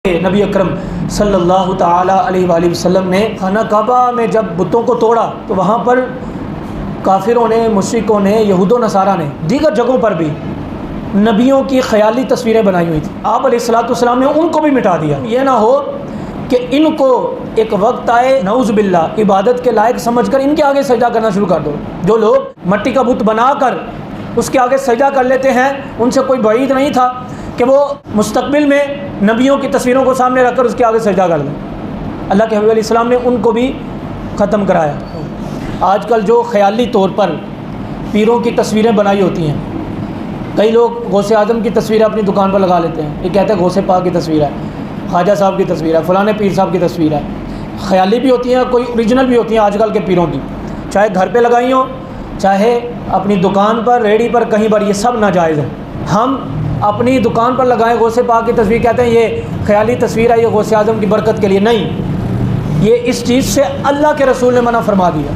نبی اکرم صلی اللہ تعالیٰ علیہ وآلہ وسلم نے خانہ کعبہ میں جب بتوں کو توڑا تو وہاں پر کافروں نے، مشرکوں نے، یہود و نصارہ نے دیگر جگہوں پر بھی نبیوں کی خیالی تصویریں بنائی ہوئی تھیں۔ آپ علیہ السلام نے ان کو بھی مٹا دیا۔ یہ نہ ہو کہ ان کو ایک وقت آئے نعوذ باللہ عبادت کے لائق سمجھ کر ان کے آگے سجدہ کرنا شروع کر دو۔ جو لوگ مٹی کا بت بنا کر اس کے آگے سجدہ کر لیتے ہیں، ان سے کوئی بعید نہیں تھا کہ وہ مستقبل میں نبیوں کی تصویروں کو سامنے رکھ کر اس کے آگے سجدہ کر لیں۔ اللہ کے حبیب علیہ السلام نے ان کو بھی ختم کرایا۔ آج کل جو خیالی طور پر پیروں کی تصویریں بنائی ہوتی ہیں، کئی لوگ غوث اعظم کی تصویریں اپنی دکان پر لگا لیتے ہیں، یہ کہتے ہیں غوث پاک کی تصویر ہے، خواجہ صاحب کی تصویر ہے، فلاں پیر صاحب کی تصویر ہے۔ خیالی بھی ہوتی ہیں، کوئی اوریجنل بھی ہوتی ہیں آج کل کے پیروں کی، چاہے گھر پہ لگائی ہوں چاہے اپنی دکان پر، ریڑھی پر، کہیں پر، یہ سب ناجائز ہے۔ ہم اپنی دکان پر لگائیں غوث پاک کی تصویر، کہتے ہیں یہ خیالی تصویر ہے، یہ غوث اعظم کی برکت کے لیے، نہیں، یہ اس چیز سے اللہ کے رسول نے منع فرما دیا۔